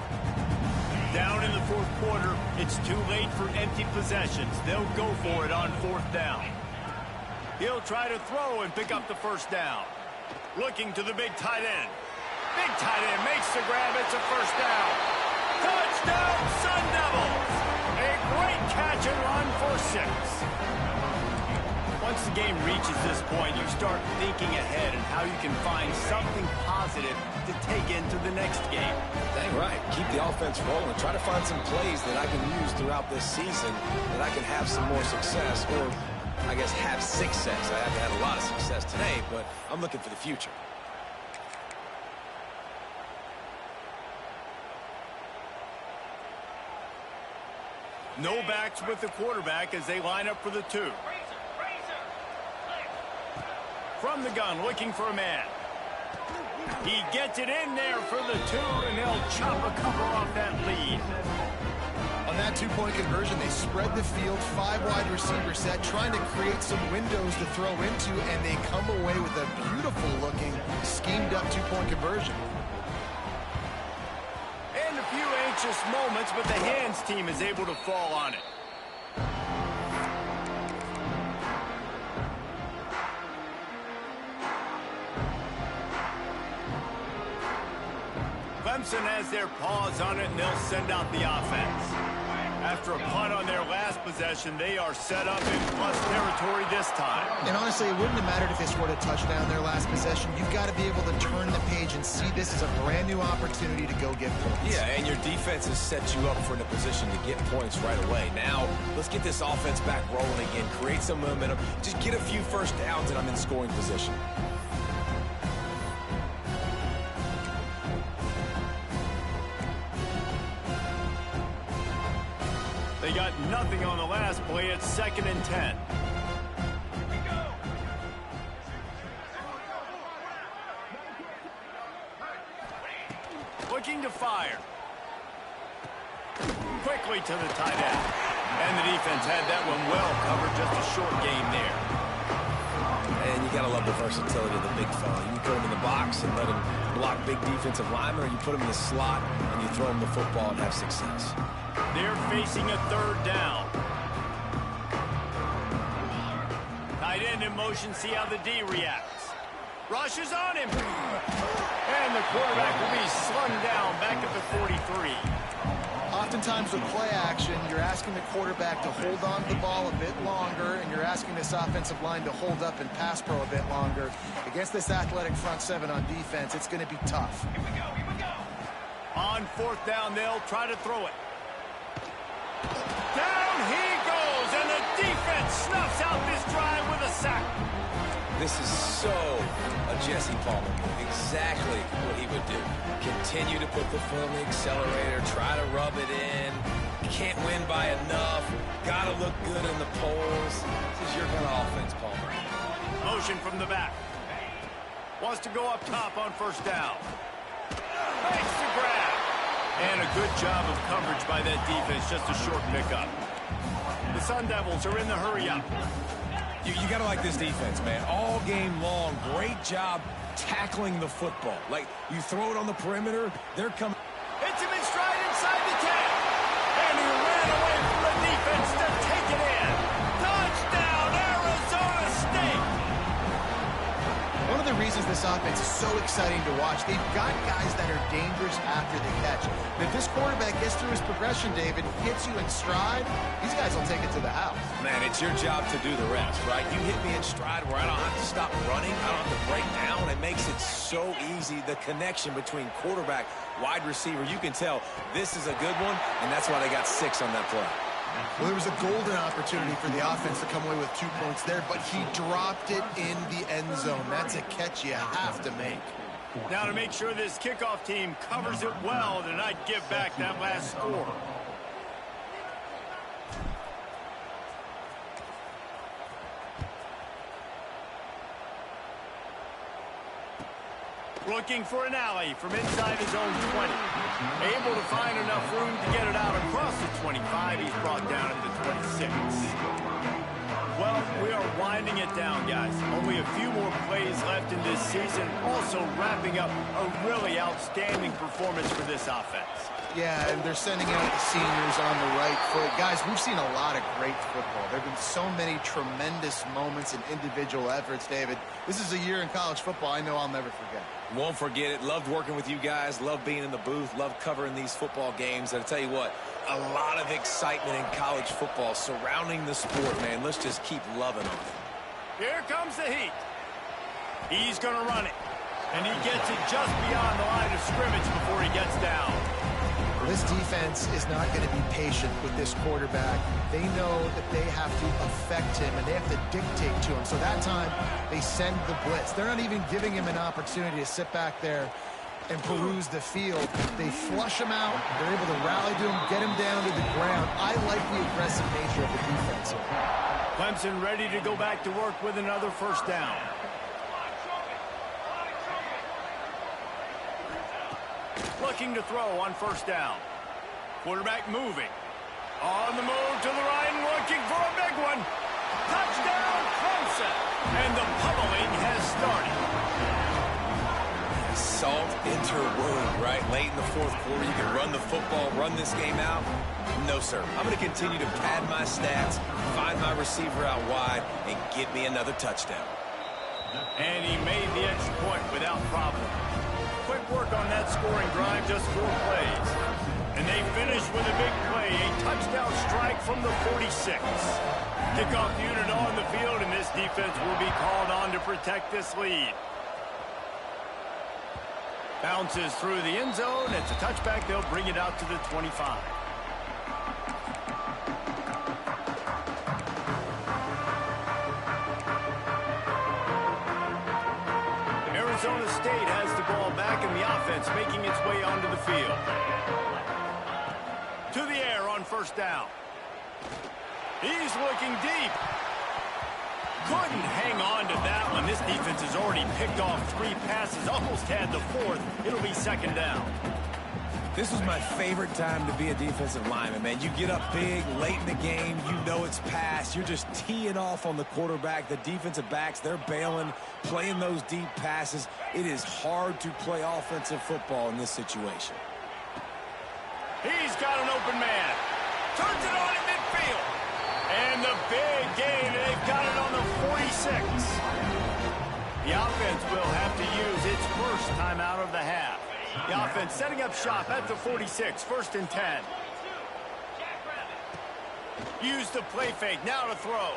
Down in the fourth quarter, it's too late for empty possessions. They'll go for it on fourth down. He'll try to throw and pick up the first down. Looking to the big tight end. Big tight end makes the grab. It's a first down. Touchdown, Sun Devils! A great catch and run for 6. Once the game reaches this point, you start thinking ahead and how you can find something positive to take into the next game.
Dang right. Keep the offense rolling. Try to find some plays that I can use throughout this season that I can have some more success, or I guess have success. I haven't had a lot of success today, but I'm looking for the future.
No backs with the quarterback as they line up for the 2. From the gun, looking for a man. He gets it in there for the 2, and they'll chop a couple off that lead.
On that two-point conversion, they spread the field, 5 wide receiver set, trying to create some windows to throw into, and they come away with a beautiful-looking, schemed-up two-point conversion.
And a few anxious moments, but the hands team is able to fall on it. Clemson has their paws on it, and they'll send out the offense. After a punt on their last possession, they are set up in plus territory this time.
And honestly, it wouldn't have mattered if they scored a touchdown their last possession. You've got to be able to turn the page and see this as a brand new opportunity to go get points.
Yeah, and your defense has set you up for a position to get points right away. Now, let's get this offense back rolling again, create some momentum, just get a few first downs, and I'm in scoring position.
They got nothing on the last play. It's 2nd and 10. Looking to fire. Quickly to the tight end. And the defense had that one well covered. Just a short game there.
And you got to love the versatility of the big fella. You can put him in the box and let him block big defensive linemen, or you put him in the slot and you throw him the football and have success.
They're facing a 3rd down. Tight end in motion, see how the D reacts. Rushes on him. And the quarterback will be slung down back at the 43.
Oftentimes with play action, you're asking the quarterback to hold on to the ball a bit longer, and you're asking this offensive line to hold up and pass pro a bit longer. Against this athletic front 7 on defense, it's going to be tough.
Here we go. On 4th down, they'll try to throw it. Down he goes, and the defense snuffs out this drive with a sack.
This is so a Jesse Palmer move. Exactly what he would do. Continue to put the foot on the accelerator, try to rub it in. Can't win by enough. Got to look good in the polls. This is your kind of offense, Palmer.
Motion from the back. Wants to go up top on 1st down. Makes the grab. And a good job of coverage by that defense. Just a short pickup. The Sun Devils are in the hurry-up.
You got to like this defense, man. All game long, great job tackling the football. Like, you throw it on the perimeter, they're coming.
Hits him in stride inside the 10. And he ran away from the defense to take it in. Touchdown, Arizona State.
One of the reasons this offense is so exciting to watch, they've got guys that are dangerous after the catch. And if this quarterback gets through his progression, David, hits you in stride, these guys will take it to the house.
Man, it's your job to do the rest, right? You hit me in stride where I don't have to stop running. I don't have to break down. It makes it so easy, the connection between quarterback, wide receiver. You can tell this is a good one, and that's why they got 6 on that play.
Well, there was a golden opportunity for the offense to come away with 2 points there, but he dropped it in the end zone. That's a catch you have to make.
Now to make sure this kickoff team covers it well to not give back that last score. Looking for an alley from inside his own 20. Able to find enough room to get it out across the 25. He's brought down at the 26. Well, we are winding it down, guys. Only a few more plays left in this season. Also wrapping up a really outstanding performance for this offense.
Yeah, and they're sending out the seniors on the right foot. Guys, we've seen a lot of great football. There have been so many tremendous moments and individual efforts, David. This is a year in college football I know I'll never forget.
Won't forget it. Loved working with you guys. Loved being in the booth. Loved covering these football games. And I'll tell you what, a lot of excitement in college football surrounding the sport, man. Let's just keep loving on it.
Here comes the heat. He's going to run it. And he gets it just beyond the line of scrimmage before he gets down.
This defense is not going to be patient with this quarterback. They know that they have to affect him, and they have to dictate to him. So that time, they send the blitz. They're not even giving him an opportunity to sit back there and peruse the field. They flush him out. They're able to rally to him, get him down to the ground. I like the aggressive nature of the defense here.
Clemson ready to go back to work with another 1st down. Looking to throw on 1st down. Quarterback moving. On the move to the right and looking for a big one. Touchdown, Clemson. And the pummeling has started.
Salt into her wound, right? Late in the fourth quarter, you can run the football, run this game out. No, sir. I'm going to continue to pad my stats, find my receiver out wide, and get me another touchdown.
And he made the extra point without problem. Quick work on that scoring drive, just 4 plays. And they finish with a big play, a touchdown strike from the 46. Kickoff unit on the field, and this defense will be called on to protect this lead. Bounces through the end zone. It's a touchback. They'll bring it out to the 25. Arizona State has the ball back in the offense, making its way onto the field. To the air on first down. He's looking deep. Couldn't hang on to that one. This defense has already picked off 3 passes, almost had the 4th. It'll be second down.
This was my favorite time to be a defensive lineman, man. You get up big, late in the game, you know it's past. You're just teeing off on the quarterback. The defensive backs, they're bailing, playing those deep passes. It is hard to play offensive football in this situation.
He's got an open man. Turns it on in midfield. And the big gain, they've got it on the 46. The offense will have to use its first timeout of the half. The offense setting up shop at the 46, 1st and 10. Use the play fake, now to throw.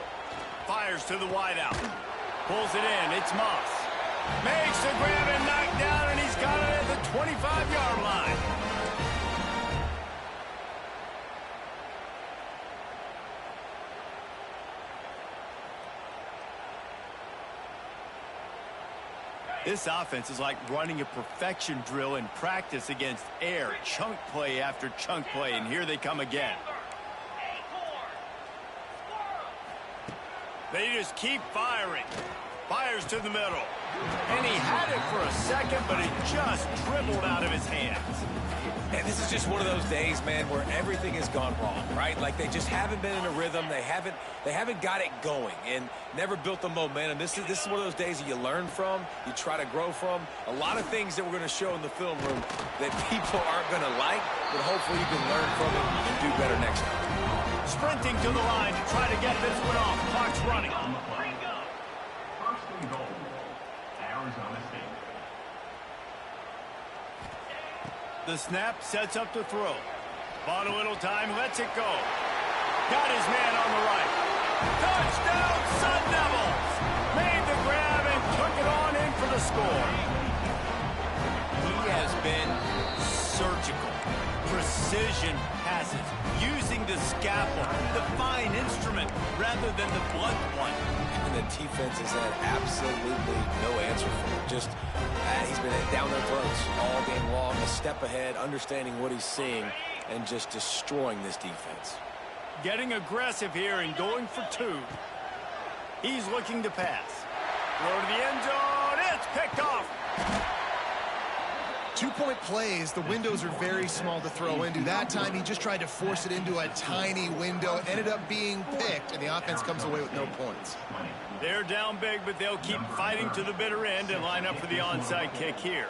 Fires to the wideout. Pulls it in, it's Moss. Makes the grab and knocked down, and he's got it at the 25-yard line. This offense is like running a perfection drill in practice against air. Chunk play after chunk play, and here they come again. They just keep firing. Fires to the middle. And he had it for a second, but it just dribbled out of his hands.
And this is just one of those days, man, where everything has gone wrong, right? Like they just haven't been in a rhythm. They haven't got it going and never built the momentum. This is one of those days that you learn from, you try to grow from. A lot of things that we're going to show in the film room that people aren't going to like, but hopefully you can learn from it and do better next time.
Sprinting to the line to try to get this one off. Clock's running.
First and goal, Arizona State.
The snap sets up the throw. Bought a little time, lets it go. Got his man on the right. Touchdown, Sun Devils! Made the grab and took it on in for the score. He has been surgical. Precision passes, using the scalpel, the fine instrument, rather than the blunt one.
And the defense has had absolutely no answer for him. Just, he's been down their throats all game long, a step ahead, understanding what he's seeing, and just destroying this defense.
Getting aggressive here and going for 2. He's looking to pass. Throw to the end zone. It's picked off.
2-point plays, the windows are very small to throw into. That time, he just tried to force it into a tiny window. Ended up being picked, and the offense comes away with no points.
They're down big, but they'll keep fighting to the bitter end and line up for the onside kick here.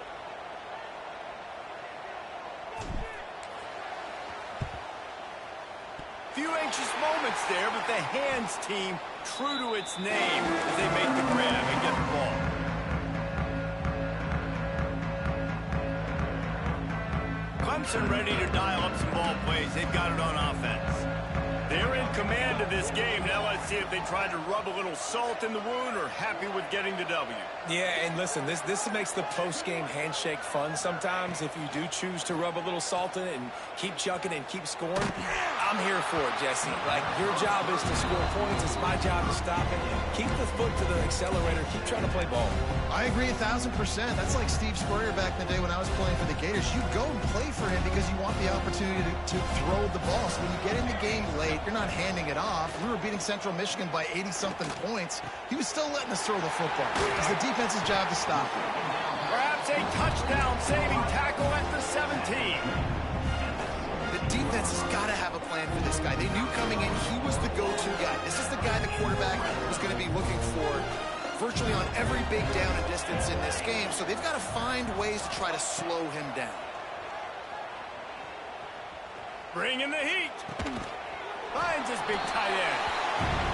Few anxious moments there, but the hands team true to its name as they make the grab and get the ball. Clemson ready to dial up some ball plays. They've got it on offense. They're in command of this game. Now let's see if they try to rub a little salt in the wound or happy with getting the W.
Yeah, and listen, this makes the post-game handshake fun sometimes. If you do choose to rub a little salt in it and keep chucking and keep scoring, I'm here for it, Jesse. Like, your job is to score points. It's my job to stop it. Keep the foot to the accelerator. Keep trying to play ball.
I agree 1,000%. That's like Steve Spurrier back in the day when I was playing for the Gators. You go and play for him because you want the opportunity to throw the ball. So when you get in the game late, you're not handing it off. We were beating Central Michigan by 80-something points. He was still letting us throw the football. It's the defense's job to stop it.
Perhaps a touchdown saving tackle at the 17.
The defense has got to have a plan for this guy. They knew coming in he was the go-to guy. This is the guy the quarterback was going to be looking for virtually on every big down and distance in this game, so they've got to find ways to try to slow him down.
Bring in the heat. Finds his big tight end.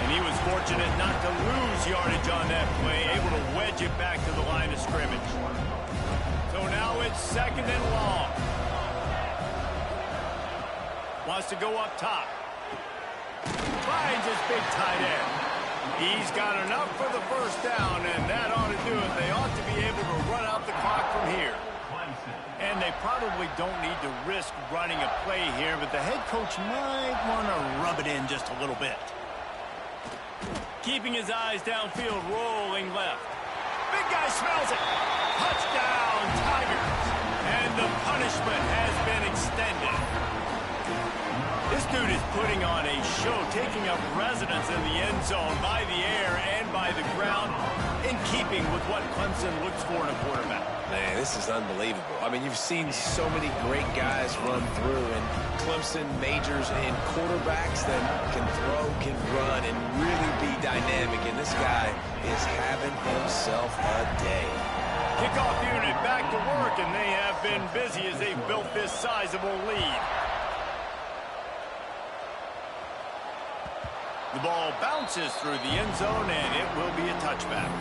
And he was fortunate not to lose yardage on that play, able to wedge it back to the line of scrimmage. So now it's 2nd and long. Wants to go up top. Finds his big tight end. He's got enough for the first down, and that ought to do it. They ought to be able to run out the clock from here. And they probably don't need to risk running a play here, but the head coach might want to rub it in just a little bit. Keeping his eyes downfield, rolling left. Big guy smells it. Touchdown, Tigers. And the punishment has been extended. This dude is putting on a show, taking up residence in the end zone by the air and by the ground, in keeping with what Clemson looks for in a quarterback.
Man, this is unbelievable. I mean, you've seen so many great guys run through, and Clemson majors in quarterbacks that can throw, can run, and really be dynamic, and this guy is having himself a day.
Kickoff unit back to work, and they have been busy as they've built this sizable lead. The ball bounces through the end zone, and it will be a touchback.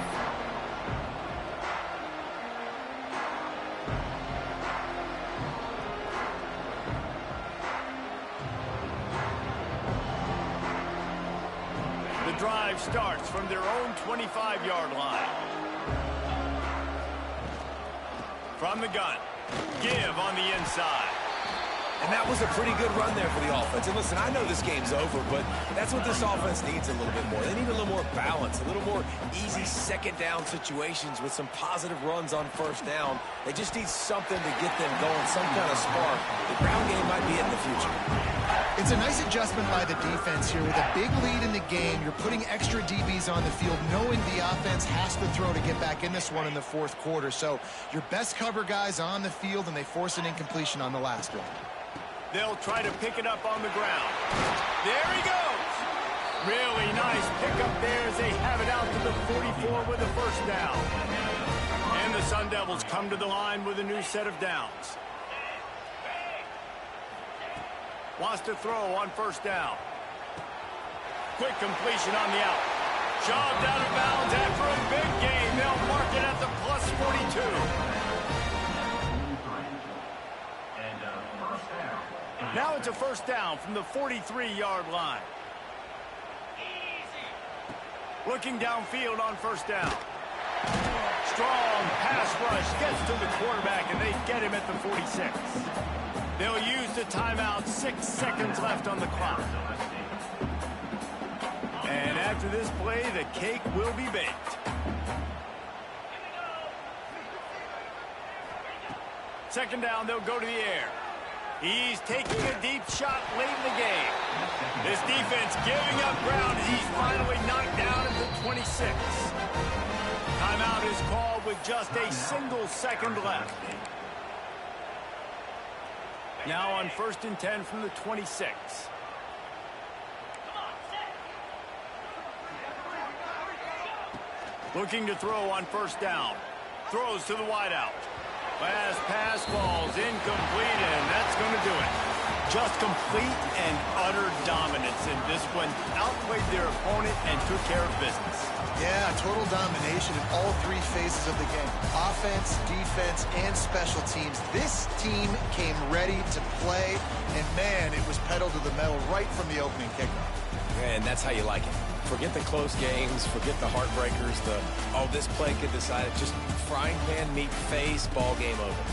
The drive starts from their own 25-yard line. From the gun, give on the inside.
And that was a pretty good run there for the offense. And listen, I know this game's over, but that's what this offense needs a little bit more. They need a little more balance, a little more easy second down situations with some positive runs on first down. They just need something to get them going, some kind of spark. The ground game might be it in the future.
It's a nice adjustment by the defense here. With a big lead in the game, you're putting extra DBs on the field, knowing the offense has to throw to get back in this one in the fourth quarter. So your best cover guys on the field, and they force an incompletion on the last one.
They'll try to pick it up on the ground. There he goes. Really nice pickup there as they have it out to the 44 with the first down. And the Sun Devils come to the line with a new set of downs. Wants to throw on first down. Quick completion on the out. Shoved out of bounds after a big gain. They'll mark it at the plus 42. Now it's a first down from the 43-yard line. Looking downfield on first down. Strong pass rush gets to the quarterback, and they get him at the 46. They'll use the timeout, 6 seconds left on the clock. And after this play, the cake will be baked. Second down, they'll go to the air. He's taking a deep shot late in the game. This defense giving up ground as he's finally knocked down at the 26. Timeout is called with just a single second left. Now on 1st and 10 from the 26. Looking to throw on first down. Throws to the wideout. Last pass falls incomplete, and that's going to do it. Just complete and utter dominance in this one. Outplayed their opponent and took care of business.
Yeah, total domination in all 3 phases of the game. Offense, defense, and special teams. This team came ready to play, and man, it was pedal to the metal right from the opening kickoff.
And that's how you like it. Forget the close games, forget the heartbreakers, this play could decide it. Just frying pan meet face, ball game over.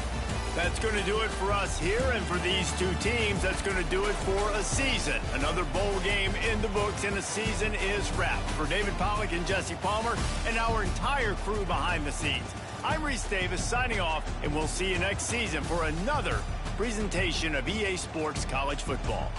That's going to do it for us here, and for these two teams, that's going to do it for a season. Another bowl game in the books, and the season is wrapped. For David Pollack and Jesse Palmer, and our entire crew behind the scenes, I'm Reese Davis signing off, and we'll see you next season for another presentation of EA Sports College Football.